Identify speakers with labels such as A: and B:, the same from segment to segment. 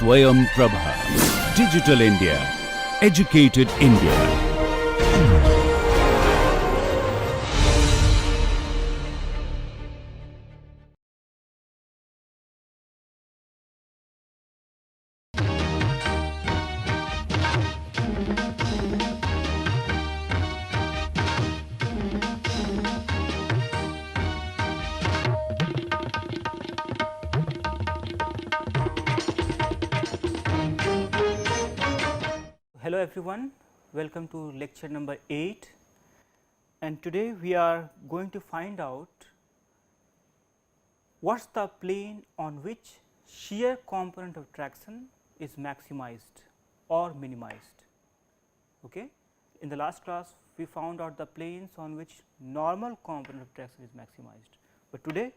A: Swayam Prabha. Digital India. Educated India.
B: Hello everyone, welcome to lecture number 8, and today we are going to find out what is the plane on which shear component of traction is maximized or minimized. Okay? In the last class we found out the planes on which normal component of traction is maximized, but today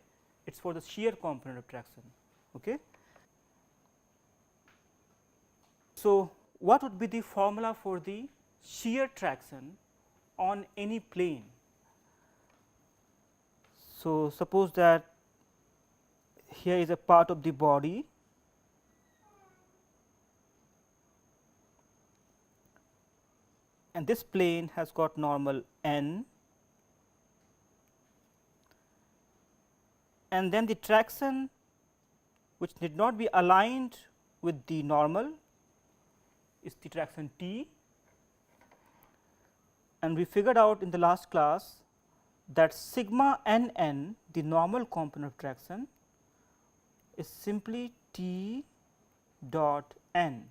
B: it is for the shear component of traction. Okay? So, what would be the formula for the shear traction on any plane? So, suppose that here is a part of the body and this plane has got normal n, and then the traction which need not be aligned with the normal is the traction T, and we figured out in the last class that sigma n n, the normal component of traction, is simply T dot n,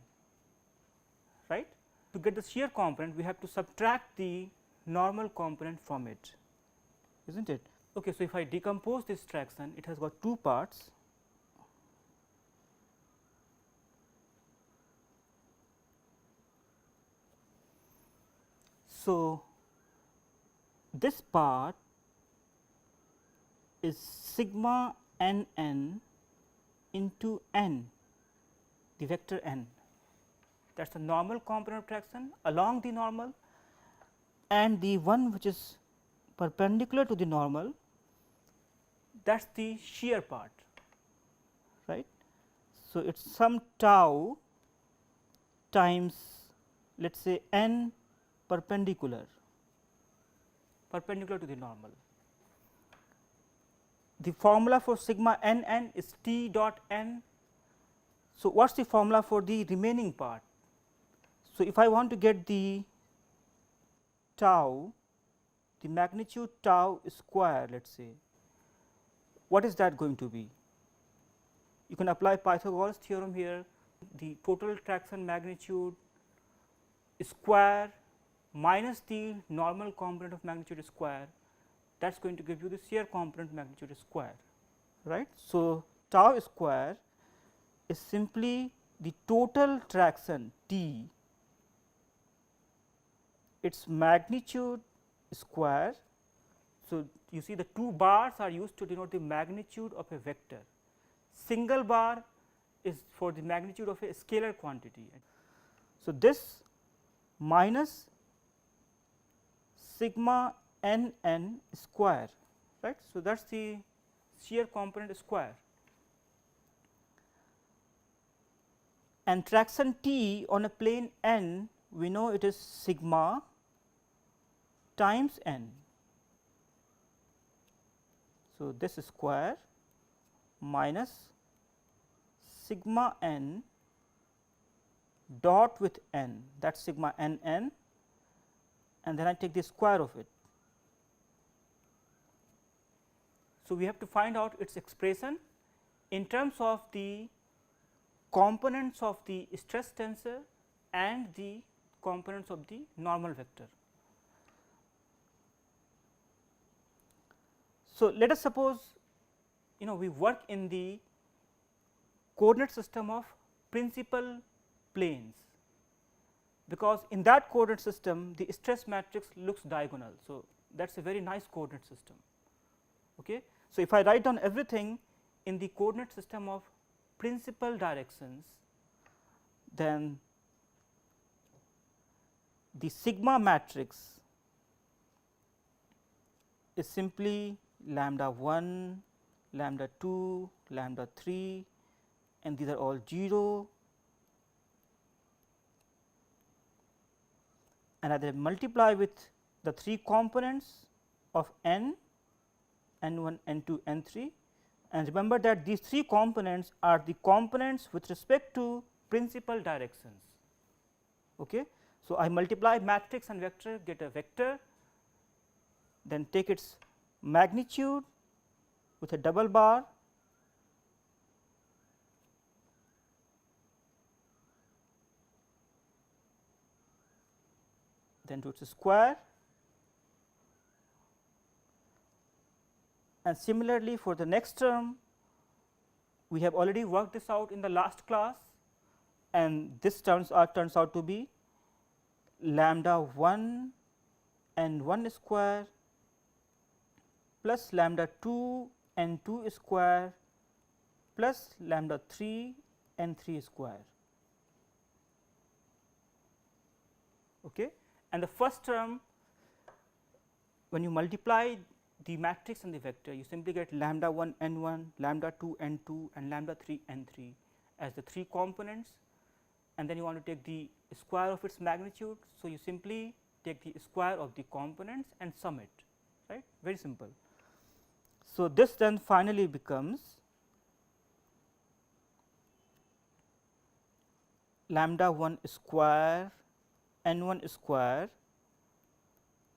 B: right. To get the shear component, we have to subtract the normal component from it, is not it. Okay, so, if I decompose this traction, it has got two parts. So, this part is sigma n n into n, the vector n, that is the normal component of traction along the normal, and the one which is perpendicular to the normal, that is the shear part, right. So, it is some tau times let us say n perpendicular to the normal. The formula for sigma n n is T dot n. So, what is the formula for the remaining part? So, if I want to get the tau, the magnitude tau square, let us say, what is that going to be? You can apply Pythagoras theorem here. The total traction magnitude square minus the normal component of magnitude square, that is going to give you the shear component magnitude square, right. So, tau square is simply the total traction T, its magnitude square. So, you see the two bars are used to denote the magnitude of a vector. Single bar is for the magnitude of a scalar quantity. So, this minus sigma n n square, right. So, that is the shear component square, and traction T on a plane n, we know it is sigma times n. So, this square minus sigma n dot with n, that is sigma n n, and then I take the square of it. So, we have to find out its expression in terms of the components of the stress tensor and the components of the normal vector. So, let us suppose we work in the coordinate system of principal planes, because in that coordinate system the stress matrix looks diagonal. So, that is a very nice coordinate system. Okay. So, if I write down everything in the coordinate system of principal directions, then the sigma matrix is simply lambda 1, lambda 2, lambda 3, and these are all 0, and I then multiply with the 3 components of n, n1, n2, n3, and remember that these 3 components are the components with respect to principal directions. Okay. So, I multiply matrix and vector, get a vector, then take its magnitude with a double bar, then to its square, and similarly for the next term we have already worked this out in the last class, and this turns out to be lambda 1 and 1 square plus lambda 2 and 2 square plus lambda 3 and 3 square. Okay. And the first term, when you multiply the matrix and the vector, you simply get lambda 1 n 1, lambda 2 n 2 and lambda 3 n 3 as the 3 components, and then you want to take the square of its magnitude. So, you simply take the square of the components and sum it, right, very simple. So, this then finally becomes lambda 1 square n 1 square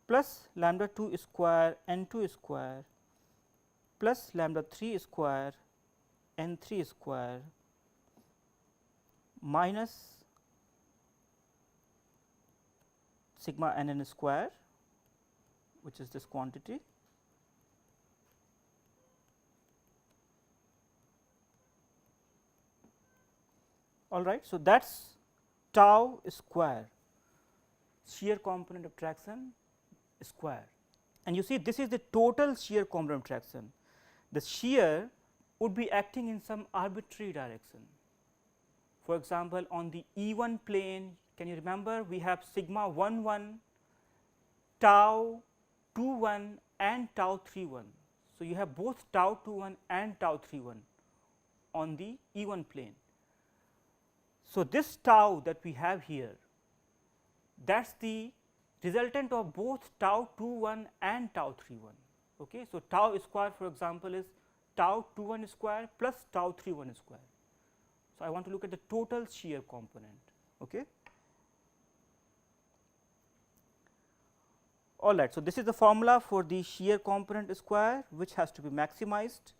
B: plus lambda 2 square n 2 square plus lambda 3 square n 3 square minus sigma n n square, which is this quantity, all right. So, that is tau square, shear component of traction square, and you see this is the total shear component of traction. The shear would be acting in some arbitrary direction. For example, on the E1 plane, can you remember we have sigma 1 1, tau 2 1 and tau 3 1. So, you have both tau 2 1 and tau 3 1 on the E1 plane. So, this tau that we have here, that is the resultant of both tau 2 1 and tau 3 1. Okay. So, tau square for example, is tau 2 1 square plus tau 3 1 square. So, I want to look at the total shear component. Okay. All right. So, this is the formula for the shear component square, which has to be maximized,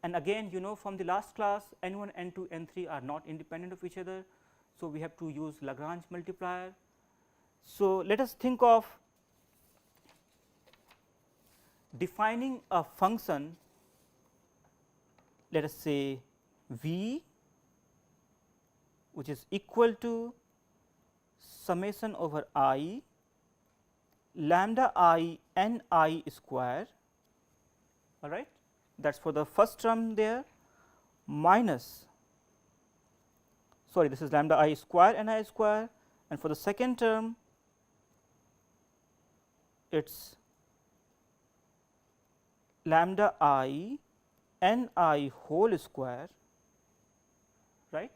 B: and again you know from the last class n 1, n 2, n 3 are not independent of each other. So, we have to use Lagrange multiplier. So, let us think of defining a function, let us say v, which is equal to summation over I lambda I n I square, all right, that is for the first term there, minus, sorry, this is lambda I square n I square, and for the second term it is lambda I n I whole square, right.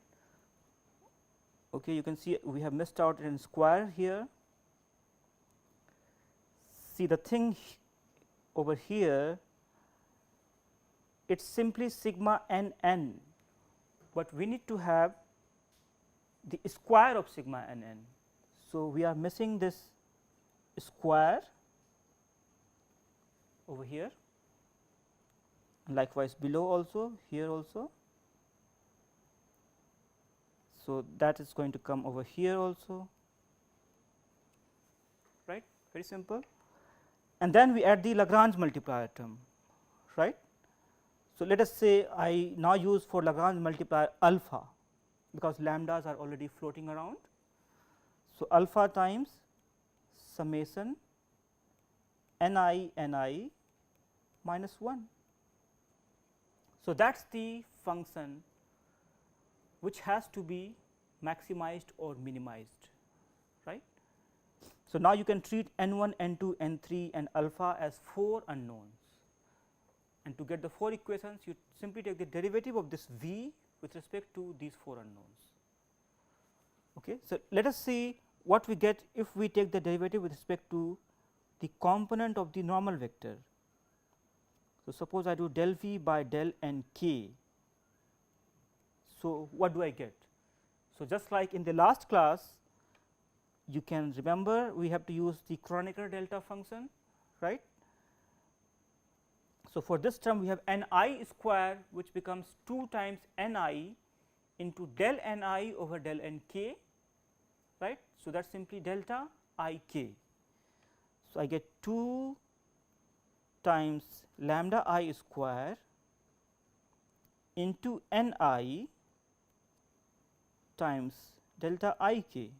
B: Okay, you can see we have missed out in square here. See the thing over here, it is simply sigma n n, but we need to have the square of sigma n n. So, we are missing this square over here, likewise below also, here also. So, that is going to come over here also, right, very simple, and then we add the Lagrange multiplier term, right. So, let us say I now use for Lagrange multiplier alpha, because lambdas are already floating around. So, alpha times summation n I minus 1. So, that is the function which has to be maximized or minimized, right. So, now you can treat n 1, n 2, n 3 and alpha as 4 unknowns, and to get the 4 equations you simply take the derivative of this v with respect to these 4 unknowns. Okay. So, let us see what we get if we take the derivative with respect to the component of the normal vector. So, suppose I do del v by del n k. So, what do I get? So, just like in the last class, you can remember we have to use the Kronecker delta function, right. So, for this term we have n I square, which becomes 2 times n I into del n I over del n k, right. So, that is simply delta I k. So, I get 2 times lambda I square into n I times delta I k,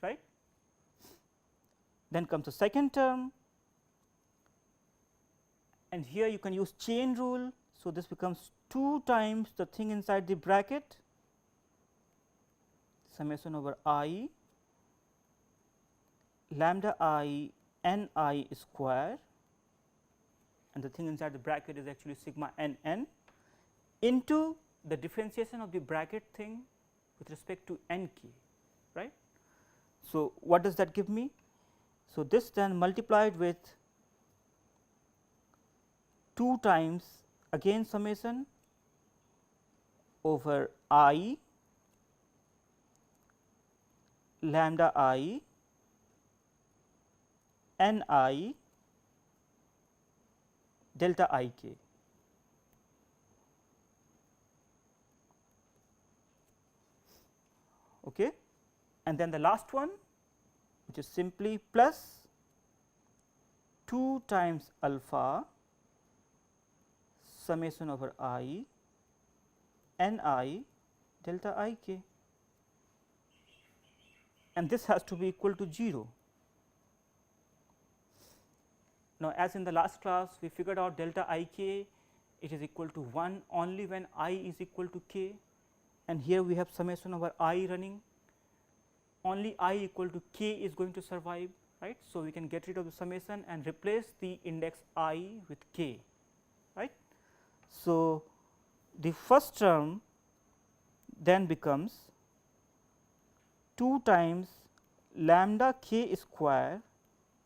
B: right. Then comes the second term, and here you can use chain rule. So, this becomes 2 times the thing inside the bracket, summation over I lambda I n I square, and the thing inside the bracket is actually sigma n n, into the differentiation of the bracket thing with respect to n k, right. So, what does that give me? So, this then multiplied with 2 times again summation over I lambda I n I delta I k. Okay. And then the last one, which is simply plus 2 times alpha summation over I n I delta I k, and this has to be equal to 0. Now, as in the last class we figured out delta I k, it is equal to 1 only when I is equal to k, and here we have summation over I running, only I equal to k is going to survive, right. So, we can get rid of the summation and replace the index I with k, right. So, the first term then becomes 2 times lambda k square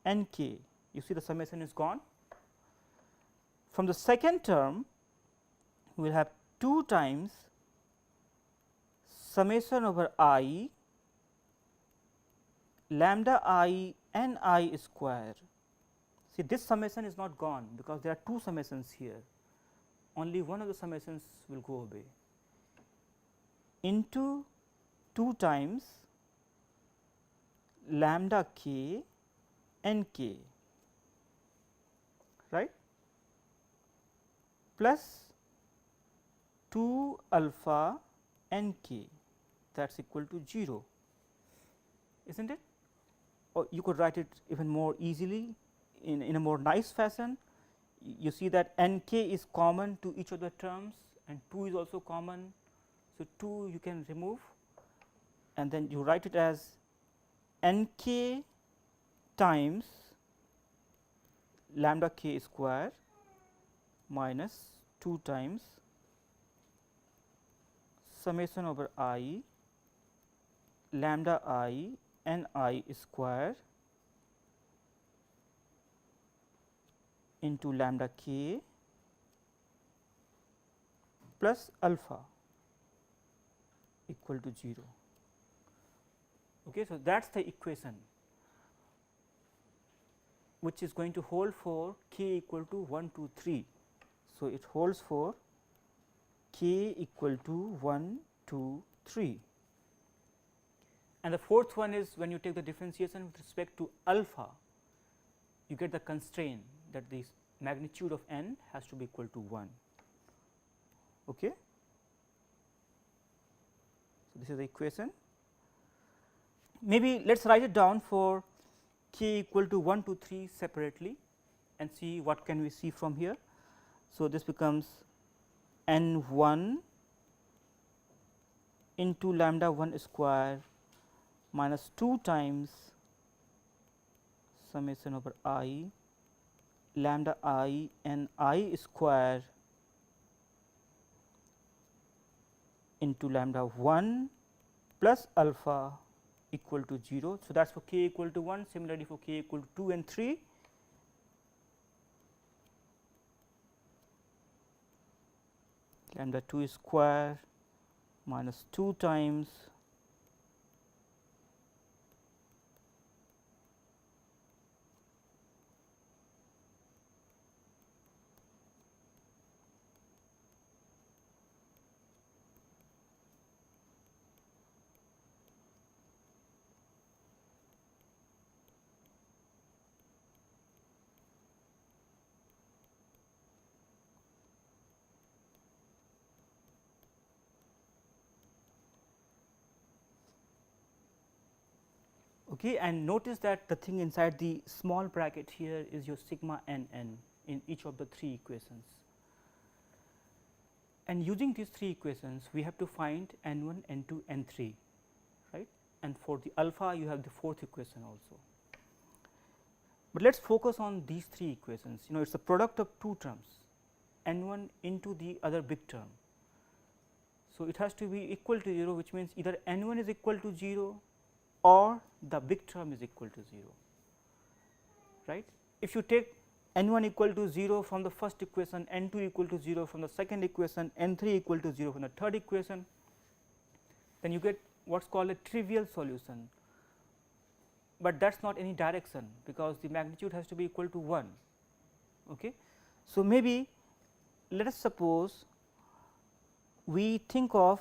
B: n k. You see the summation is gone. From the second term, we will have 2 times summation over I lambda I n I square. See, this summation is not gone, because there are 2 summations here, only one of the summations will go away, into 2 times lambda k n k, right, plus 2 alpha n k, that is equal to 0, is not it? Or you could write it even more easily in a more nice fashion. You see that n k is common to each of the terms, and 2 is also common. So, 2 you can remove, and then you write it as n k times lambda k square minus 2 times summation over I lambda I n I square into lambda k plus alpha equal to 0. Okay, so, that is the equation which is going to hold for k equal to 1, 2, 3. So, it holds for k equal to 1, 2, 3. And the fourth one is when you take the differentiation with respect to alpha, you get the constraint that the magnitude of n has to be equal to 1. Okay. So, this is the equation. Maybe let us write it down for k equal to 1, 2, 3 separately, and see what can we see from here. So, this becomes n 1 into lambda 1 square minus 2 times summation over I lambda I n I square into lambda 1 plus alpha equal to 0. So, that is for k equal to 1, similarly for k equal to 2 and 3. Lambda 2 square minus 2 times okay, and notice that the thing inside the small bracket here is your sigma n n in each of the 3 equations. And using these 3 equations, we have to find n 1, n 2, n 3, right, and for the alpha you have the 4th equation also. But let us focus on these 3 equations. You know, it is a product of 2 terms, n 1 into the other big term. So, it has to be equal to 0, which means either n 1 is equal to 0 or the big term is equal to 0, right. If you take n 1 equal to 0 from the first equation, n 2 equal to 0 from the second equation, n 3 equal to 0 from the third equation, then you get what is called a trivial solution, but that is not any direction, because the magnitude has to be equal to 1. Okay. So, maybe let us suppose we think of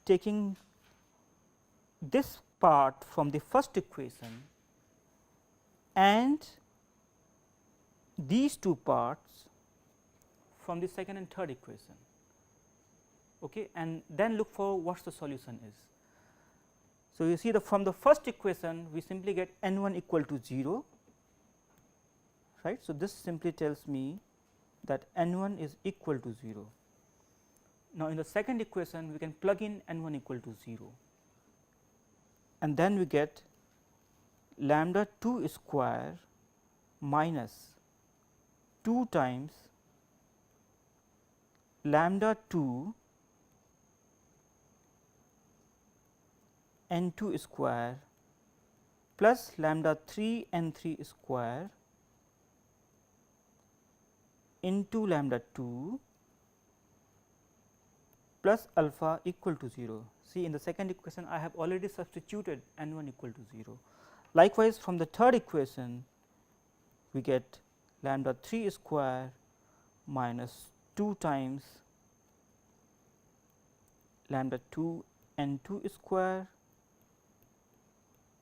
B: taking this part from the first equation and these 2 parts from the second and third equation, okay, and then look for what the solution is. So, you see from the first equation we simply get n 1 equal to 0, right. So, this simply tells me that n 1 is equal to 0. Now, in the second equation we can plug in n 1 equal to 0, and then we get lambda 2 square minus 2 times lambda 2 n 2 square plus lambda 3 n 3 square into lambda 2 plus alpha equal to 0. See, in the second equation I have already substituted n 1 equal to 0. Likewise, from the third equation we get lambda 3 square minus 2 times lambda 2 n 2 square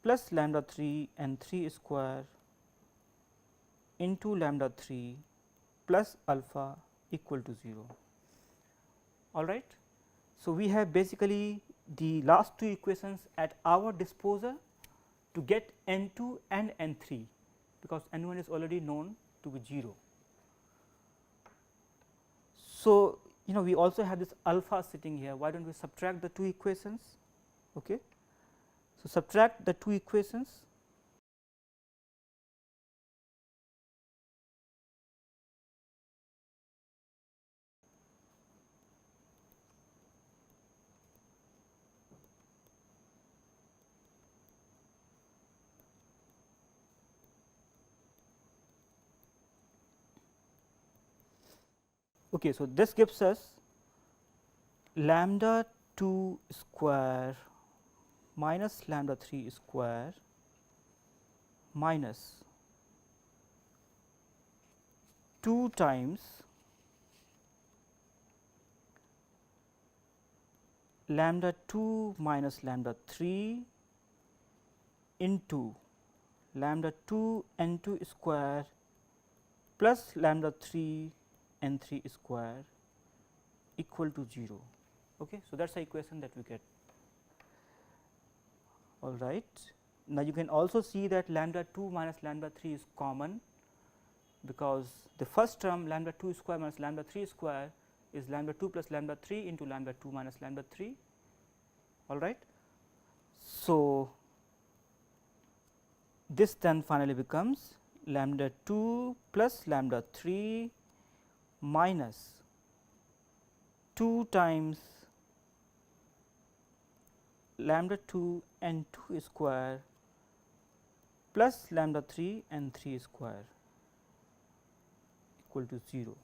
B: plus lambda 3 n 3 square into lambda 3 plus alpha equal to 0. All right. So, we have basically the last 2 equations at our disposal to get n 2 and n 3, because n 1 is already known to be 0. So, you know, we also have this alpha sitting here. Why do not we subtract the 2 equations? Okay. So, subtract the 2 equations. Okay, so, this gives us lambda 2 square minus lambda 3 square minus 2 times lambda 2 minus lambda 3 into lambda 2 n 2 square plus lambda 3 n 3 square equal to 0. Okay. So, that is the equation that we get. All right. Now, you can also see that lambda 2 minus lambda 3 is common, because the first term lambda 2 square minus lambda 3 square is lambda 2 plus lambda 3 into lambda 2 minus lambda 3. All right. So, this then finally becomes lambda 2 plus lambda 3 minus 2 times lambda 2 n 2 square plus lambda 3 n 3 square equal to 0.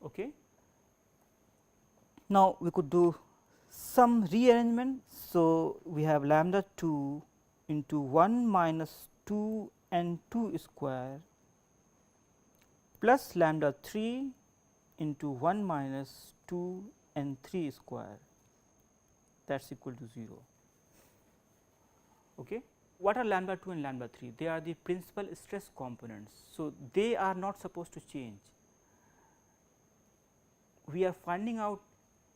B: Okay. Now, we could do some rearrangement. So, we have lambda 2 into 1 minus 2 n 2 square plus lambda 3 into 1 minus 2 n 3 square, that is equal to 0. Okay. What are lambda 2 and lambda 3? They are the principal stress components. So, they are not supposed to change. We are finding out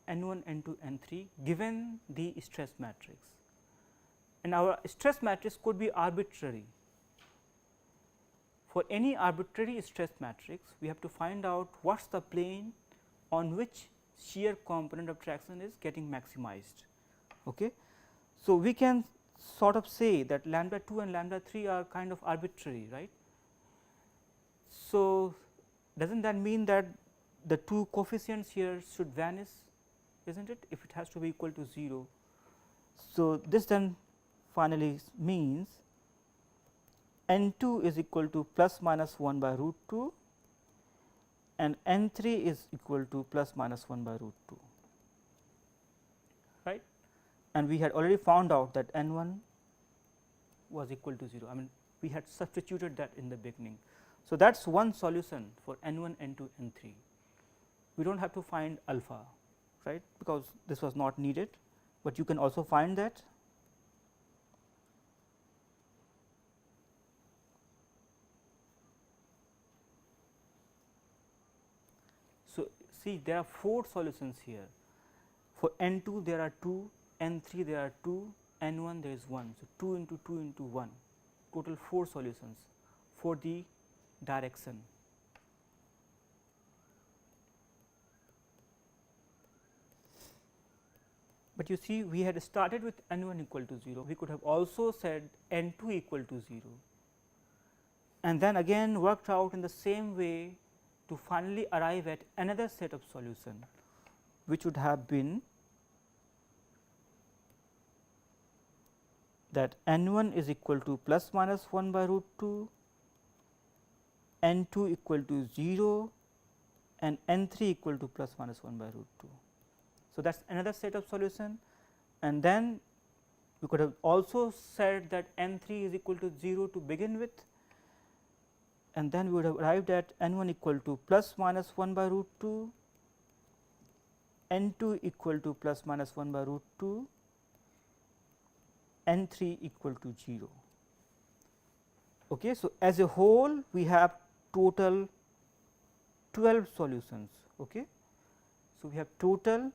B: n 1, n 2, n 3 given the stress matrix, and our stress matrix could be arbitrary. For any arbitrary stress matrix, we have to find out what is the plane on which shear component of traction is getting maximized. Okay. So, we can sort of say that lambda 2 and lambda 3 are kind of arbitrary, right. So, does not that mean that the two coefficients here should vanish, is not it, if it has to be equal to 0. So, this then finally means n 2 is equal to plus minus 1 by root 2 and n 3 is equal to plus minus 1 by root 2, right. And we had already found out that n 1 was equal to 0. I mean, we had substituted that in the beginning. So, that is one solution for n 1, n 2, n 3. We do not have to find alpha, right, because this was not needed, but you can also find that. So, see, there are 4 solutions here. For n 2 there are 2, n 3 there are 2, n 1 there is 1. So, 2 into 2 into 1, total 4 solutions for the direction. But you see, we had started with n 1 equal to 0, we could have also said n 2 equal to 0, and then again worked out in the same way to finally arrive at another set of solution, which would have been that n 1 is equal to plus minus 1 by root 2, n 2 equal to 0 and n 3 equal to plus minus 1 by root 2. So, that is another set of solution, and then we could have also said that n 3 is equal to 0 to begin with, and then we would have arrived at n 1 equal to plus minus 1 by root 2, n 2 equal to plus minus 1 by root 2, n 3 equal to 0. Okay. So, as a whole we have total 12 solutions. Okay. So, we have total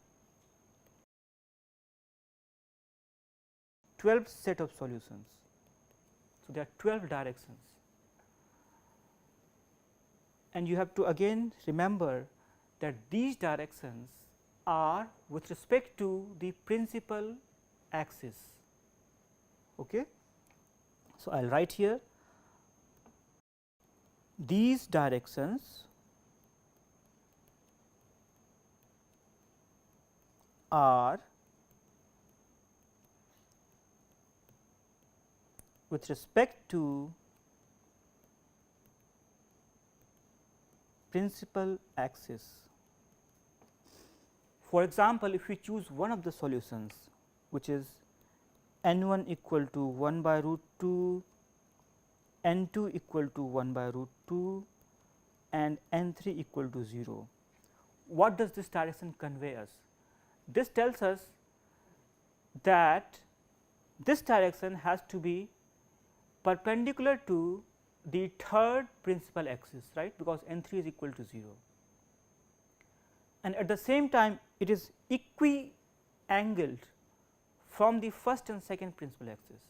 B: 12 set of solutions. So, there are 12 directions, and you have to again remember that these directions are with respect to the principal axis. Okay. So, I will write here these directions are with respect to principal axis. For example, if we choose one of the solutions, which is n 1 equal to 1 by root 2, n 2 equal to 1 by root 2 and n 3 equal to 0. What does this direction convey us? This tells us that this direction has to be perpendicular to the third principal axis, right, because n 3 is equal to 0, and at the same time it is equi-angled from the first and second principal axis.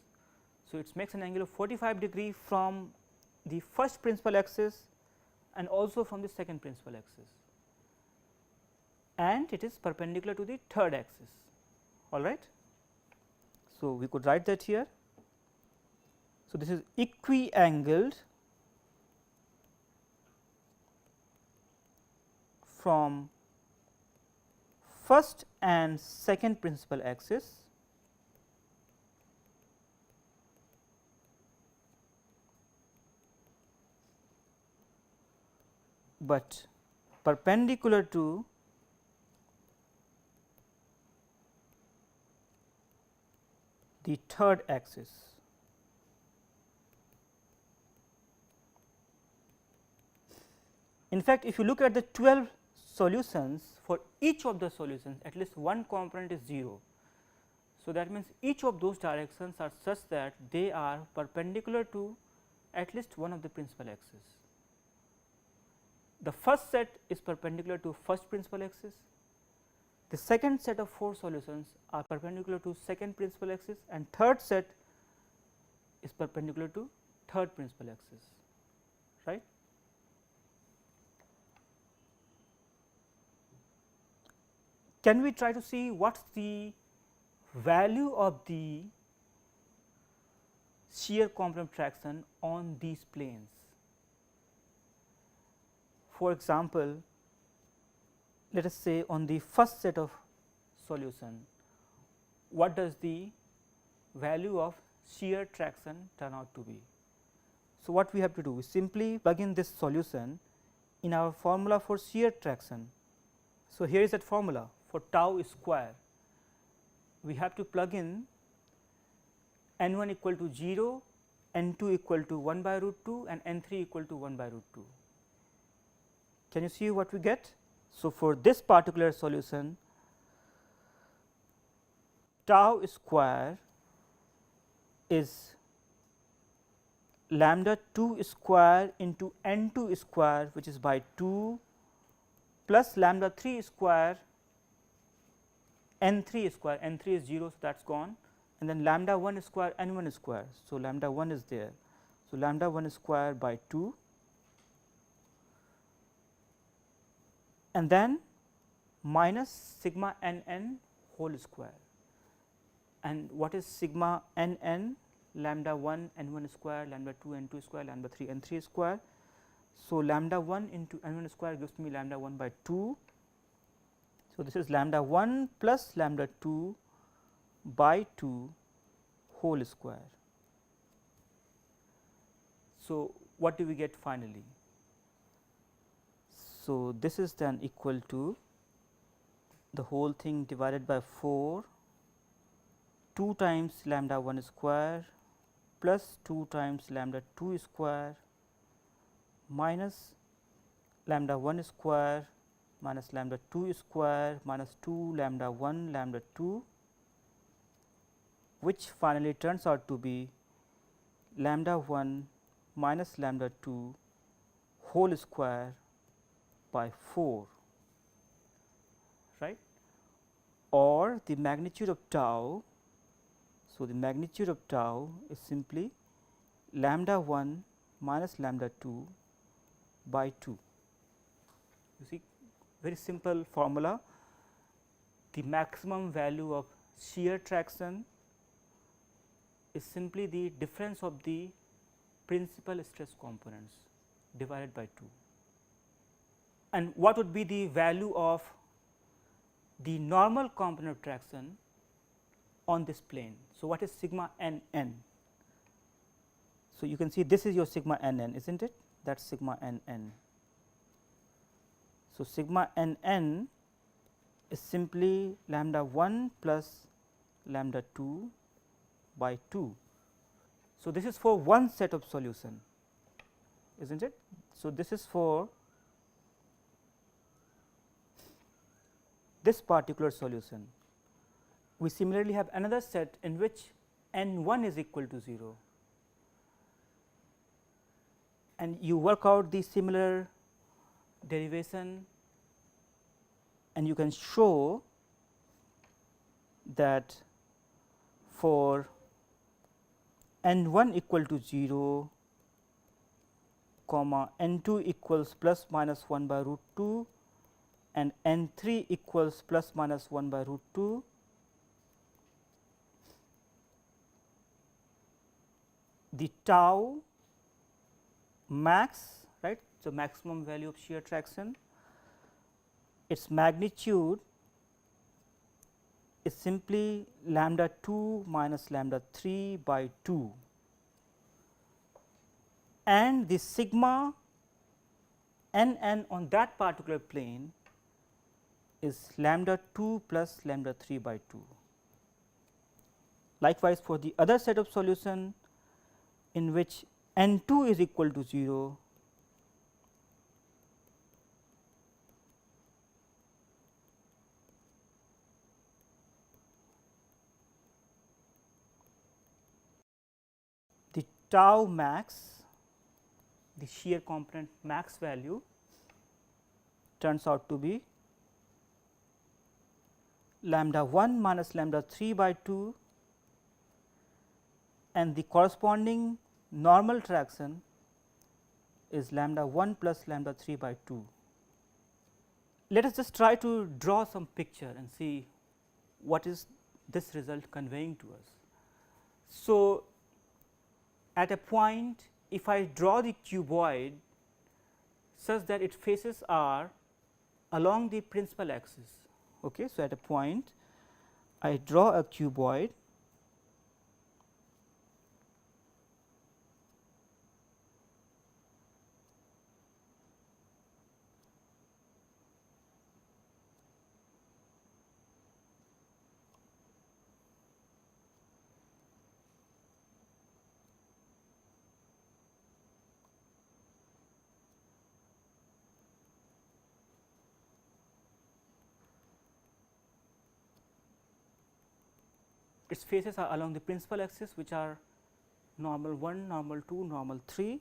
B: So, it makes an angle of 45 degree from the first principal axis and also from the second principal axis, and it is perpendicular to the third axis. All right. So, we could write that here. So, this is equi-angled from first and second principal axis but perpendicular to the third axis. In fact, if you look at the 12 solutions, for each of the solutions at least one component is 0. So, that means each of those directions are such that they are perpendicular to at least one of the principal axis. The first set is perpendicular to first principal axis, the second set of 4 solutions are perpendicular to second principal axis, and third set is perpendicular to third principal axis, right. Can we try to see what is the value of the shear component traction on these planes? For example, let us say on the first set of solution, what does the value of shear traction turn out to be? So, what we have to do, we simply plug in this solution in our formula for shear traction. So, here is that formula for tau square. We have to plug in n 1 equal to 0, n 2 equal to 1 by root 2 and n 3 equal to 1 by root 2. Can you see what we get? So, for this particular solution, tau square is lambda 2 square into n 2 square, which is by 2, plus lambda 3 square n 3 square, n 3 is 0, so that is gone, and then lambda 1 square n 1 square. So, lambda 1 is there. So, lambda 1 square by 2, and then minus sigma n n whole square. And what is sigma n n? Lambda 1 n 1 square, lambda 2 n 2 square, lambda 3 n 3 square. So, lambda 1 into n 1 square gives me lambda 1 by 2. So, this is lambda 1 plus lambda 2 by 2 whole square. So, what do we get finally? So, this is then equal to the whole thing divided by 4, 2 times lambda 1 square plus 2 times lambda 2 square minus lambda 1 square minus lambda 2 square minus 2 lambda 1 lambda 2, which finally turns out to be lambda 1 minus lambda 2 whole square by 4, right, or the magnitude of tau. So, the magnitude of tau is simply lambda 1 minus lambda 2 by 2. You see, very simple formula. The maximum value of shear traction is simply the difference of the principal stress components divided by 2. And what would be the value of the normal component of traction on this plane? So, what is sigma n n? So, you can see this is your sigma n n, is not it? That is sigma n n. So, sigma n n is simply lambda 1 plus lambda 2 by 2. So, this is for one set of solution, is not it? So, this is for this particular solution. We similarly have another set in which n 1 is equal to 0, and you work out the similar derivation, and you can show that for n 1 equal to 0, comma n 2 equals plus minus 1 by root 2 and n 3 equals plus minus 1 by root 2, the tau max, right. So, maximum value of shear traction, its magnitude is simply lambda 2 minus lambda 3 by 2, and the sigma n n on that particular plane is lambda 2 plus lambda 3 by 2. Likewise, for the other set of solution in which n 2 is equal to 0, the tau max, the shear component max value turns out to be lambda 1 minus lambda 3 by 2, and the corresponding normal traction is lambda 1 plus lambda 3 by 2. Let us just try to draw some picture and see what is this result conveying to us. So, at a point, if I draw the cuboid such that its faces are along the principal axis. Okay. So, at a point I draw a cuboid its faces are along the principal axis, which are normal 1, normal 2, normal 3.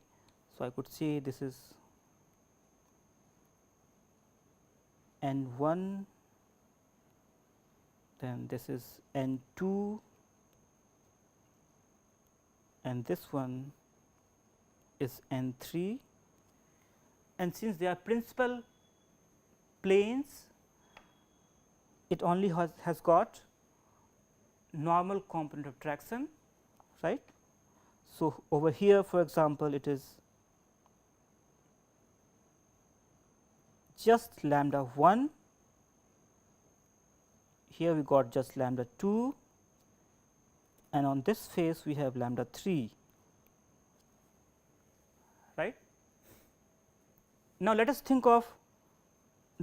B: So, I could say this is n 1, then this is n 2, and this one is n 3, and since they are principal planes, it only has got normal component of traction, right. So, over here for example, it is just lambda 1, here we got just lambda 2, and on this face we have lambda 3, right. Now, let us think of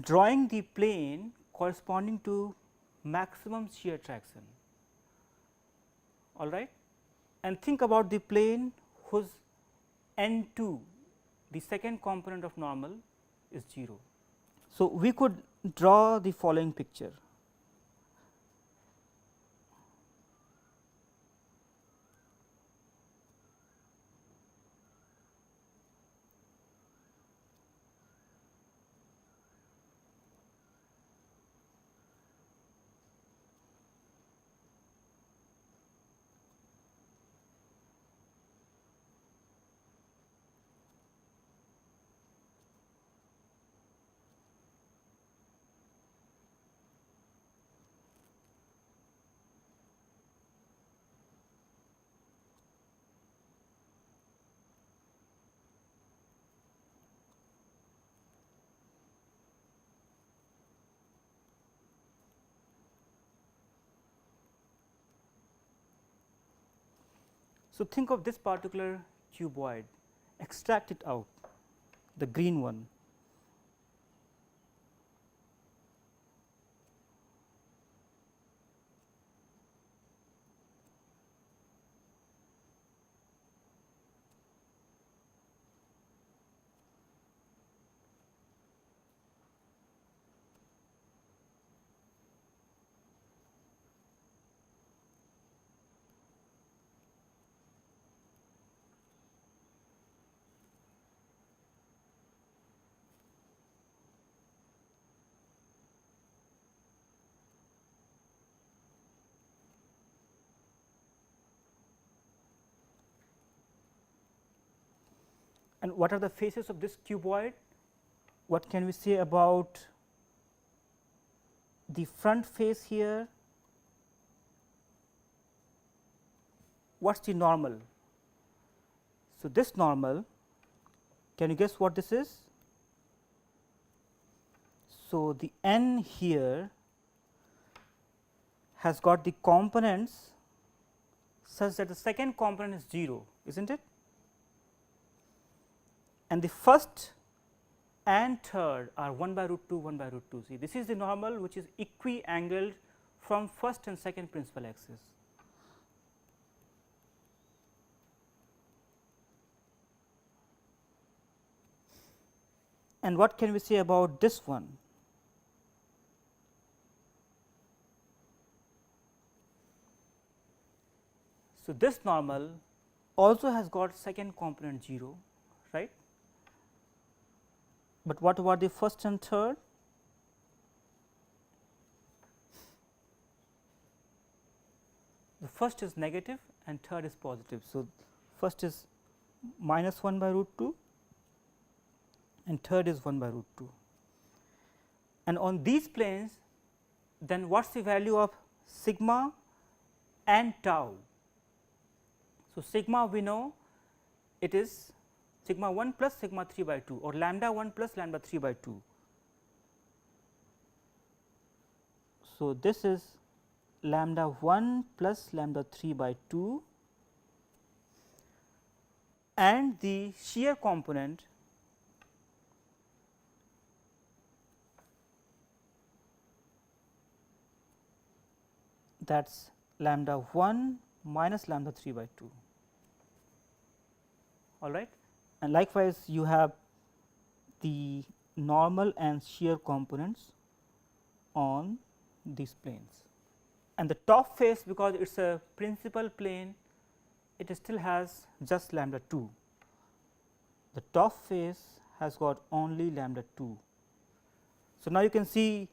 B: drawing the plane corresponding to maximum shear traction, all right, and think about the plane whose n 2, the second component of normal, is 0. So, we could draw the following picture. So, think of this particular cuboid, extract it out, the green one. And what are the faces of this cuboid? What can we say about the front face here? What is the normal? So, this normal, can you guess what this is? So, the n here has got the components such that the second component is 0, is not it? And the first and third are 1 by root 2, 1 by root 2. See, this is the normal which is equi-angled from first and second principal axis. And what can we say about this one? So, this normal also has got second component 0, right, but what about the first and third? The first is negative and third is positive. So, first is minus 1 by root 2 and third is 1 by root 2, and on these planes then what is the value of sigma and tau? So, sigma we know it is sigma 1 plus sigma 3 by 2 or lambda 1 plus lambda 3 by 2. So, this is lambda 1 plus lambda 3 by 2 and the shear component that is lambda 1 minus lambda 3 by 2, all right. And likewise you have the normal and shear components on these planes, and the top face, because it is a principal plane, it still has just lambda 2. The top face has got only lambda 2. So, now you can see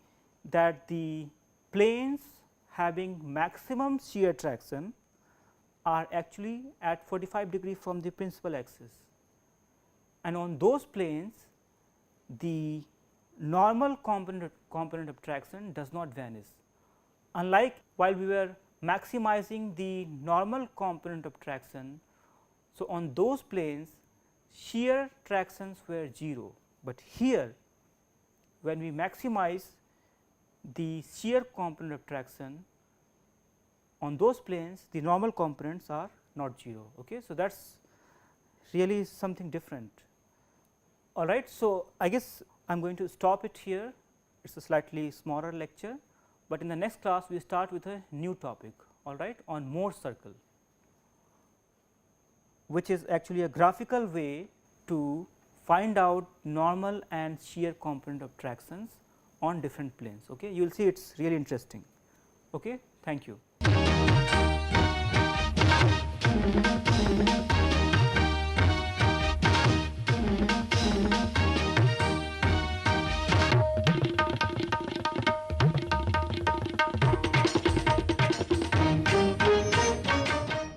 B: that the planes having maximum shear traction are actually at 45 degree from the principal axis, and on those planes the normal component of traction does not vanish, unlike while we were maximizing the normal component of traction. So, on those planes shear tractions were 0, but here when we maximize the shear component of traction, on those planes the normal components are not 0. Okay. So, that is really something different. All right. So, I guess I am going to stop it here. It is a slightly smaller lecture, but in the next class we start with a new topic, all right, on Morse circle, which is actually a graphical way to find out normal and shear component of tractions on different planes. Okay. You will see it is really interesting. Okay. Thank you.